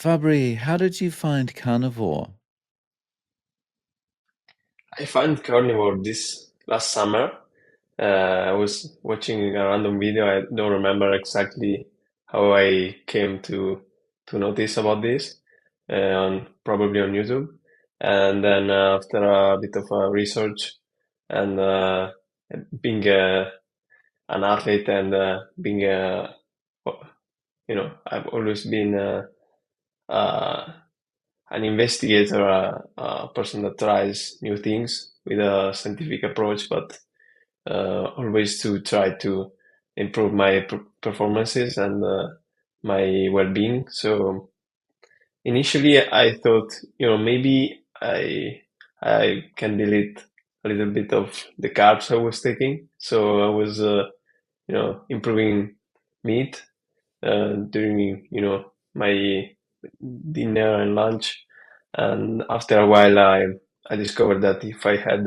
Fabri, how did you find carnivore? I found carnivore this last summer. I was watching a random video. I don't remember exactly how I came to notice about this, probably on YouTube. And then after a bit of research and being an athlete and being I've always been uh, an investigator, a person that tries new things with a scientific approach, but always to try to improve my performances and my well-being. So initially, I thought, maybe I can delete a little bit of the carbs I was taking. So I was, improving meat during, my dinner and lunch. And after a while, I discovered that if I had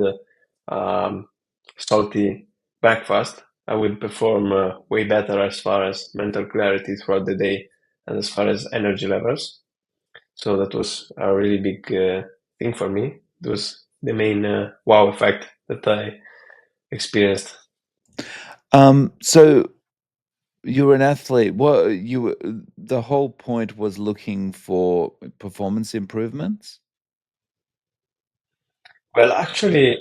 salty breakfast, I would perform way better as far as mental clarity throughout the day and as far as energy levels. So that was a really big thing for me. It was the main wow effect that I experienced. So you were an athlete. The whole point was looking for performance improvements? Well, actually,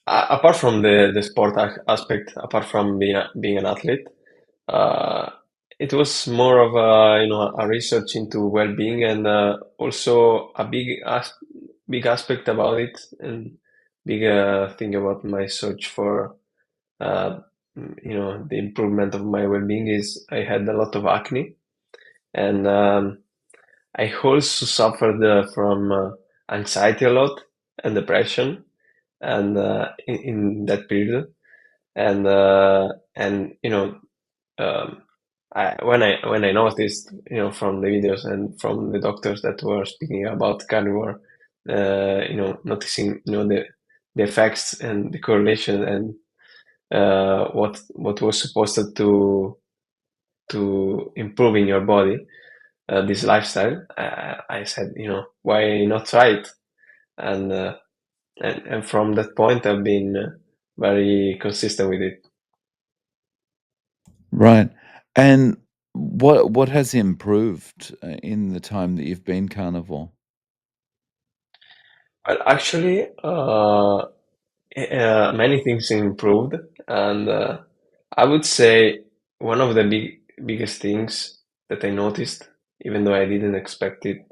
apart from the sport aspect, apart from being an athlete, uh, it was more of a research into well-being and also a big aspect about it and big thing about my search for uh, the improvement of my well-being is I had a lot of acne and I also suffered from anxiety a lot and depression and in that period and um, when I noticed from the videos and from the doctors that were speaking about carnivore noticing the effects and the correlation and what was supposed to improve in your body this lifestyle I said why not try it and and from that point I've been very consistent with it. Right. And what has improved in the time that you've been carnivore? Well, actually, many things improved, and I would say one of the biggest things that I noticed, even though I didn't expect it,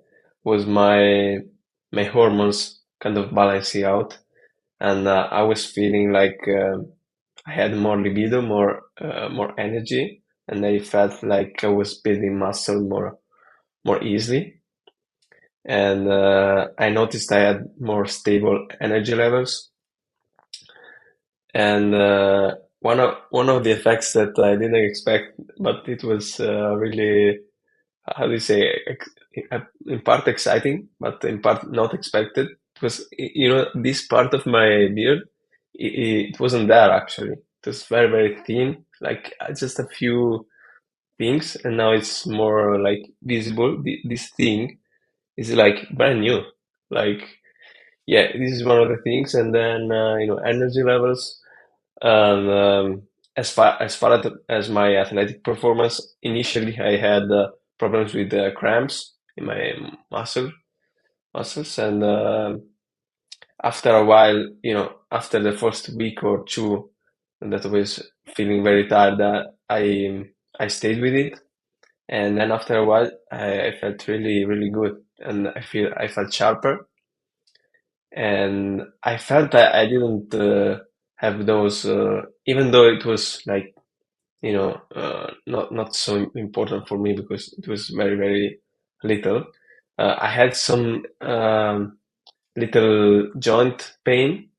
was my hormones kind of balancing out, and I was feeling like I had more libido, more energy, and I felt like I was building muscle more easily. And I noticed I had more stable energy levels. And one of the effects that I didn't expect, but it was really, how do you say, in part exciting, but in part not expected. Because this part of my beard, it wasn't there actually. It was very very thin, like just a few things, and now it's more like visible. This thing is like brand new, like yeah, this is one of the things, and then energy levels, and as my athletic performance, initially I had problems with cramps in my muscles, and after a while, after the first week or two, that I was feeling very tired, I stayed with it, and then after a while, I felt really really good, and I felt sharper and I felt that I didn't have those, even though it was like not so important for me because it was very very little. I had some little joint pain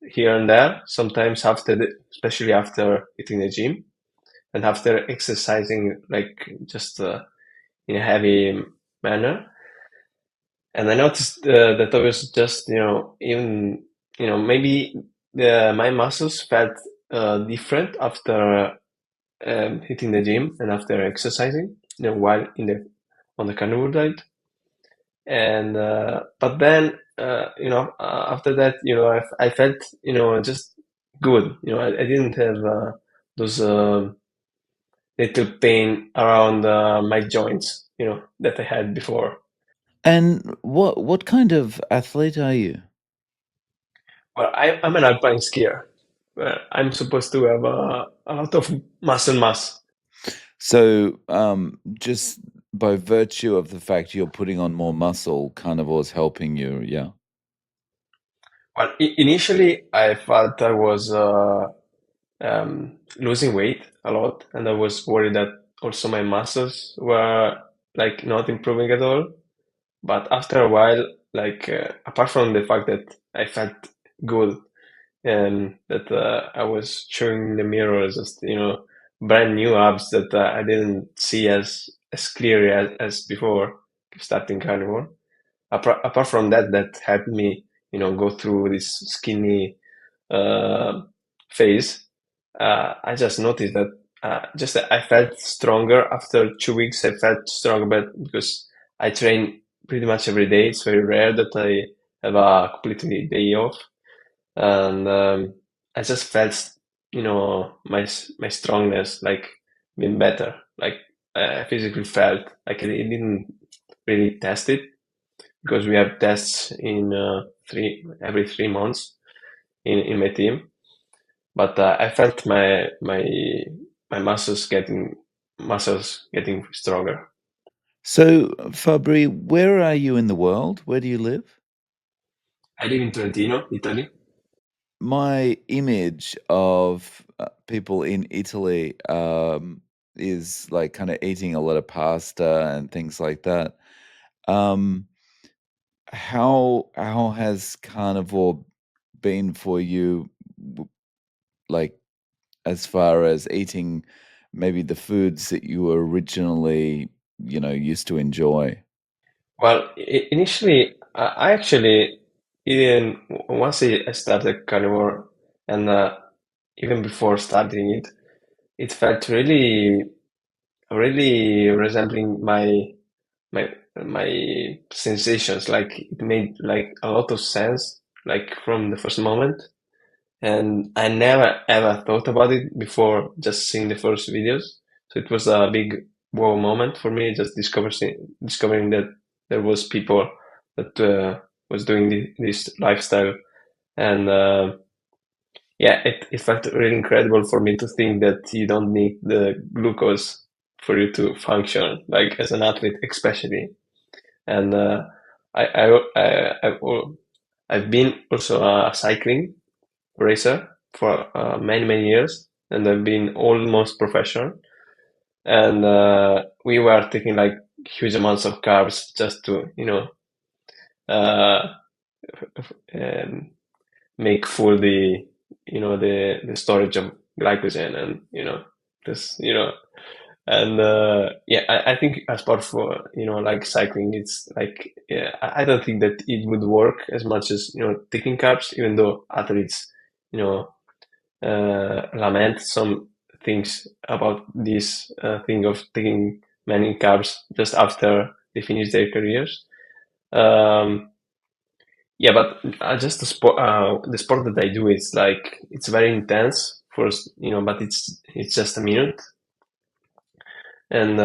here and there, sometimes especially after hitting the gym and after exercising like just in a heavy manner. And I noticed that I was just, even, maybe my muscles felt different after hitting the gym and after exercising, while in the on the carnivore diet. And but then after that, I felt just good. I didn't have those little pain around my joints, that I had before. And what kind of athlete are you? Well, I'm an alpine skier. I'm supposed to have a lot of muscle mass. So, just by virtue of the fact you're putting on more muscle, carnivore's helping you, yeah? Well, initially I felt I was losing weight a lot, and I was worried that also my muscles were like not improving at all. But after a while, like apart from the fact that I felt good and that I was showing in the mirror just brand new abs that I didn't see as clearly as before starting carnivore. Apart from that, that helped me go through this skinny uh, phase. I just noticed that just that I felt stronger after 2 weeks. I felt stronger, but because I train pretty much every day, it's very rare that I have a completely day off, and I just felt, my strongness like being better. Like I physically felt like I didn't really test it because we have tests in three every 3 months in my team. But I felt my muscles getting stronger. So, Fabri, where are you in the world? Where do you live? I live in Trentino, Italy. My image of people in Italy is like kind of eating a lot of pasta and things like that. Um, how has carnivore been for you, like as far as eating maybe the foods that you were originally, used to enjoy? Well, initially, I actually even once I started carnivore, and even before starting it, it felt really resembling my my sensations. Like it made like a lot of sense, like from the first moment. And I never ever thought about it before just seeing the first videos. So it was a big wow moment for me, just discovering that there was people that was doing this lifestyle, and yeah, it felt really incredible for me to think that you don't need the glucose for you to function, like as an athlete, especially. And I, I, I, I've, I've been also a cycling racer for many years, and I've been almost professional. And we were taking like huge amounts of carbs just to uh, um, make full the storage of glycogen, and this and yeah, I think as part for like cycling, it's like, yeah, I don't think that it would work as much as taking carbs, even though athletes you know lament some things about this thing of taking many carbs just after they finish their careers. Um, yeah, but just the sport that I do is like it's very intense first, but it's just a minute. And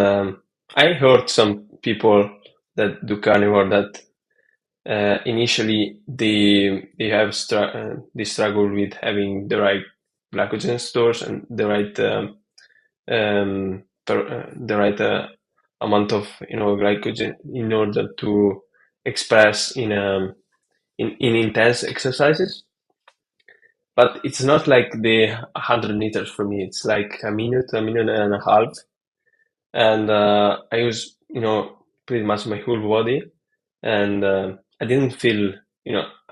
I heard some people that do carnivore that initially they have they struggle with having the right glycogen stores and the right the right amount of glycogen in order to express in intense exercises. But it's not like the 100 meters for me. It's like a minute and a half, and I use pretty much my whole body, and I didn't feel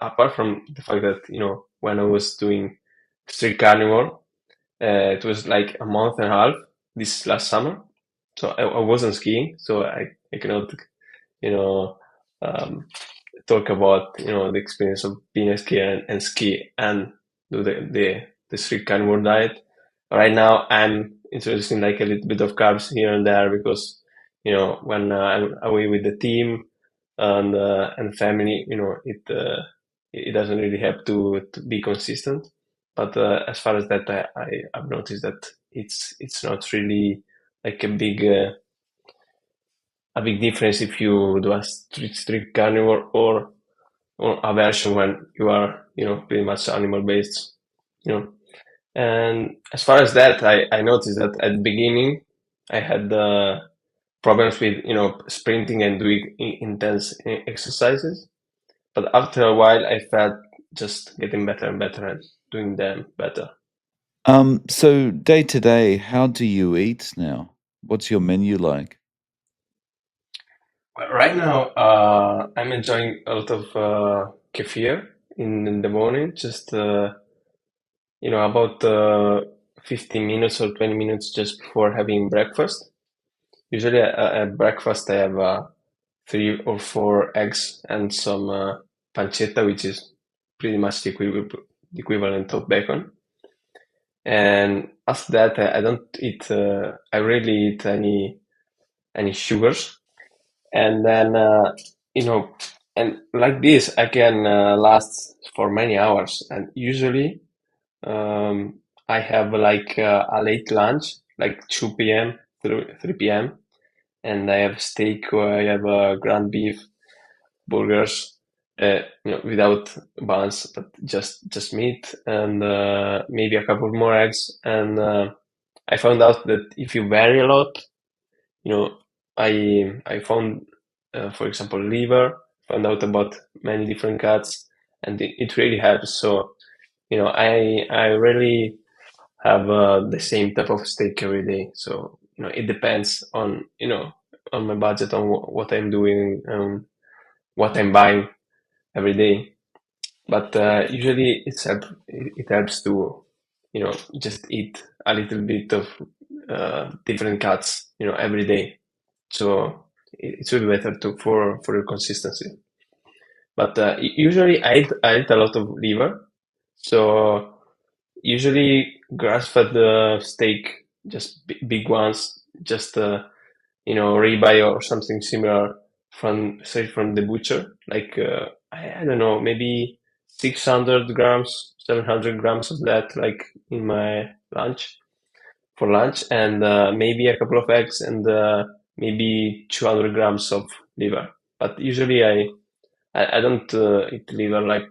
apart from the fact that when I was doing strict carnivore, it was like a month and a half this last summer, so I wasn't skiing, so I cannot you know um, talk about the experience of being a skier and ski and do the strict carnivore diet. Right now, I'm introducing like a little bit of carbs here and there because when I'm away with the team and family, it doesn't really help to be consistent. But as far as that, I've noticed that it's not really like a big difference if you do a strict carnivore or a version when you are pretty much animal based. You know. And as far as that, I noticed that at the beginning I had problems with sprinting and doing intense exercises. But after a while, I felt just getting better and better and doing them better. So day to day, how do you eat now? What's your menu like? Well, right now, I'm enjoying a lot of kefir in the morning, just about 15 minutes or 20 minutes just before having breakfast. Usually at breakfast, I have 3 or 4 eggs and some pancetta, which is pretty much the equivalent of bacon. And after that, I don't eat. I rarely eat any sugars. And then you know, and like this, I can last for many hours. And usually, I have like a late lunch, like 2 p.m. through 3 p.m. And I have steak or I have ground beef, burgers, without buns, but just meat and maybe a couple more eggs. And I found out that if you vary a lot, you know, I found, for example, liver, found out about many different cuts, and it really helps. So, I really have the same type of steak every day. So, it depends on, on my budget, on what I'm doing, what I'm buying every day. But usually it helps to, just eat a little bit of different cuts, every day. So it's really better for your consistency. But usually I eat a lot of liver. So usually grass-fed steak, just big ones, just ribeye or something similar from straight from the butcher. Like I don't know, maybe 600 grams, 700 grams of that, like in my lunch for lunch, and maybe a couple of eggs and maybe 200 grams of liver. But usually I don't eat liver like,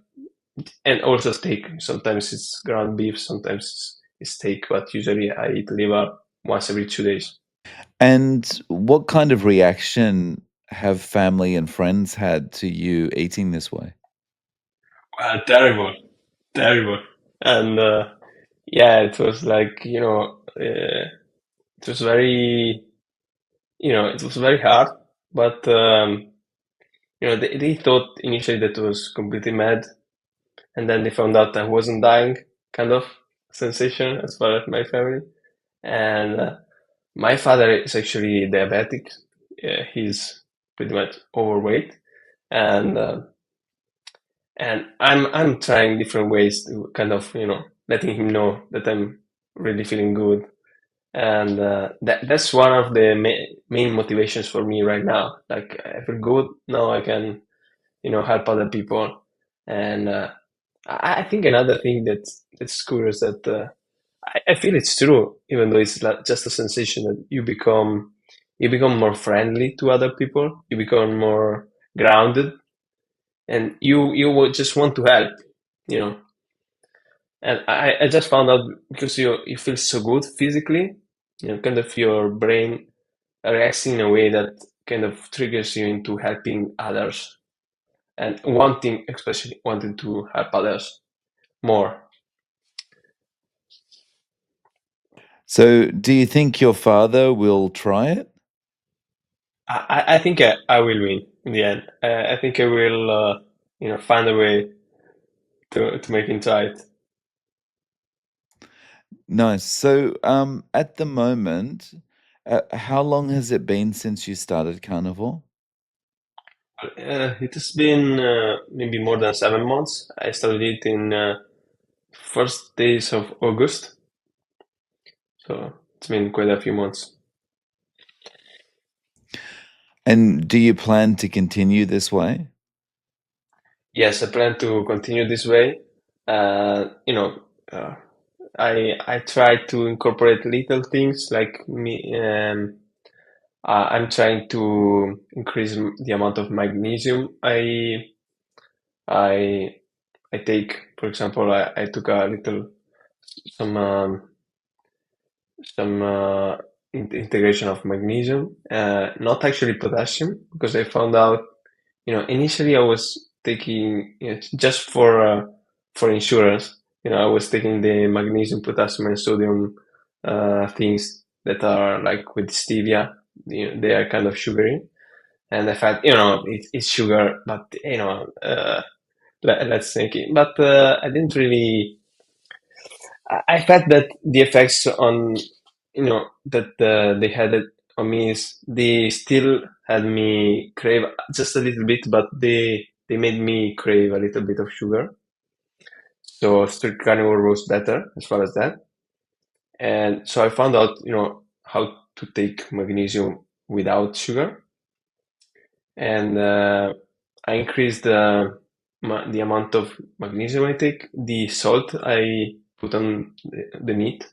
and also steak. Sometimes it's ground beef, sometimes it's steak, but usually I eat liver once every 2 days. And what kind of reaction have family and friends had to you eating this way? Terrible, terrible. And yeah, it was like, it was very, it was very hard, but they thought initially that I was completely mad, and then they found out I wasn't dying, kind of sensation as far as my family. And my father is actually diabetic. He's pretty much overweight, and I'm trying different ways to kind of letting him know that I'm really feeling good, and that's one of the main motivations for me right now. Like I feel good now, I can help other people, and I think another thing that's cool is that I feel it's true, even though it's not just a sensation that you become more friendly to other people, you become more grounded, and you would just want to help, you know. And I just found out because you feel so good physically, kind of your brain reacts in a way that kind of triggers you into helping others and especially wanting to help others more. So, do you think your father will try it? I think I will win in the end. I think I will, find a way to make him try it. Nice. So, at the moment, how long has it been since you started carnivore? It has been maybe more than 7 months. I started it in first days of August, so it's been quite a few months. And do you plan to continue this way? Yes, I plan to continue this way. You know, uh, I try to incorporate little things like me. I'm trying to increase the amount of magnesium I I take. For example, I took a little some integration of magnesium, not actually potassium, because I found out, initially I was taking, just for insurance, I was taking the magnesium, potassium, and sodium things that are like with stevia. They are kind of sugary, and I felt, it's sugar, but let's think it. But I didn't really. I felt that the effects on, that they had it on me is they still had me crave just a little bit, but they made me crave a little bit of sugar. So strict carnivore was better as far as that. And so I found out, how to take magnesium without sugar, and I increased the amount of magnesium I take, the salt I put on the meat.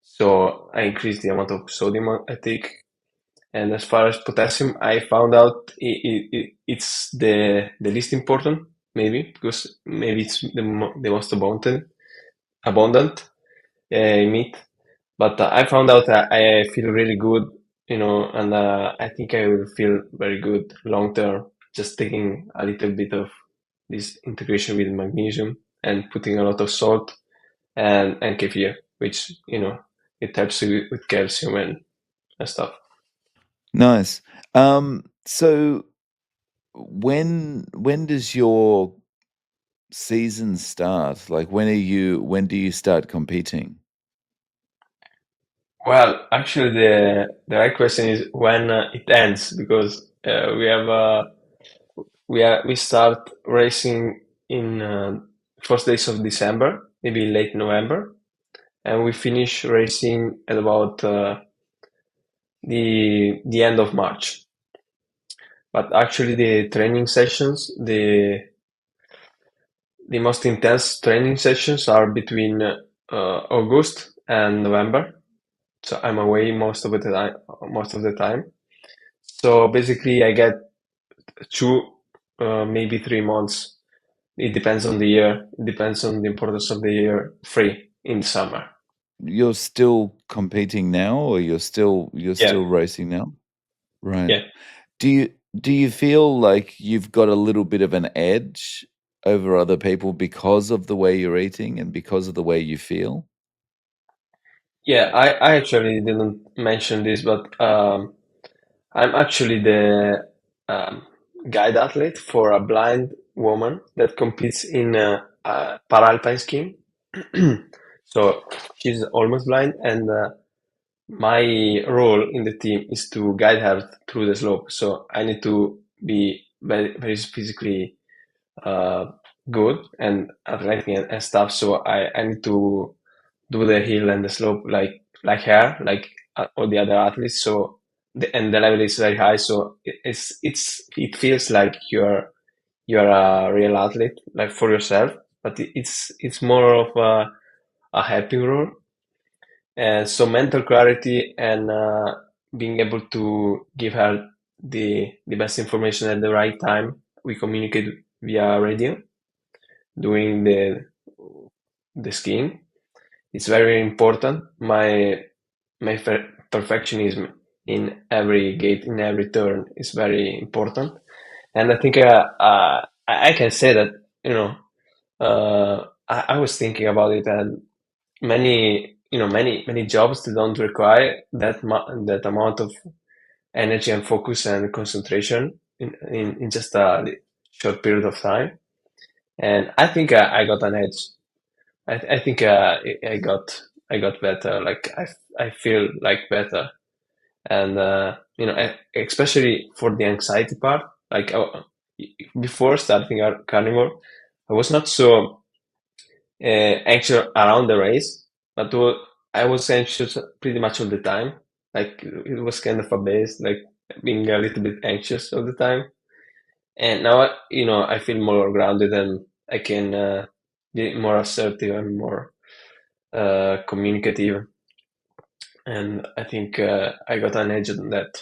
So I increased the amount of sodium I take. And as far as potassium, I found out it's the least important, maybe, because maybe it's the most abundant in meat. But I found out that I feel really good, and I think I will feel very good long term, just taking a little bit of this integration with magnesium and putting a lot of salt and kefir, which, it helps you with calcium and stuff. Nice. So when does your season start? Like when do you start competing? Well, actually, the right question is when it ends, because we start racing in first days of December, maybe late November, and we finish racing at about the end of March. But actually, the training sessions, the most intense training sessions are between August and November. So I'm away most of the time. Most of the time. So basically, I get two, maybe 3 months. It depends on the year. It depends on the importance of the year. Free in the summer. You're still competing now, or you're Yeah, still racing now? Right. yeah, Do you do you feel like you've got a little bit of an edge over other people because of the way you're eating and because of the way you feel? yeah. I actually didn't mention this, but I'm actually the guide athlete for a blind woman that competes in para-alpine skiing. So she's almost blind, and my role in the team is to guide her through the slope. So I need to be very, very physically uh, good and athletic and stuff. So I need to do the hill and the slope like her, like all the other athletes. So and the level is very high. So it feels like you're a real athlete, like for yourself. But it's more of a helping role. And so mental clarity and being able to give her the best information at the right time. We communicate via radio during the skiing. It's very important. My perfectionism in every gate, in every turn is very important. And I think I can say that, I was thinking about it, and many jobs that don't require that amount of energy and focus and concentration in just a short period of time. And I think I got an edge. I think I got better. Like I feel like better, and especially for the anxiety part. Like before starting our carnivore, I was not so anxious around the race, but I was anxious pretty much all the time. Like it was kind of a base. Like being a little bit anxious all the time. And now, I feel more grounded and I can be more assertive and more communicative. And I think I got an edge on that.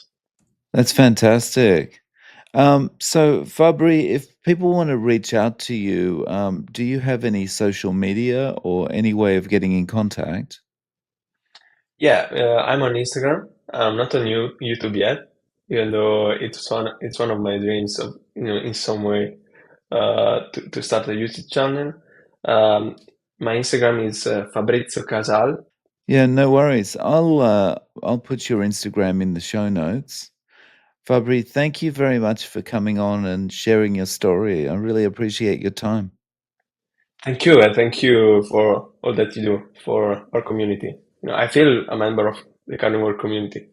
That's fantastic. So Fabri, if people want to reach out to you, do you have any social media or any way of getting in contact? Yeah, I'm on Instagram. I'm not on YouTube yet, even though it's one of my dreams of in some way to start a YouTube channel. Um, my Instagram is Fabrizio Casal. Yeah, no worries. I'll put your Instagram in the show notes. Fabri, thank you very much for coming on and sharing your story. I really appreciate your time. Thank you, and thank you for all that you do for our community. I feel a member of the carnivore community.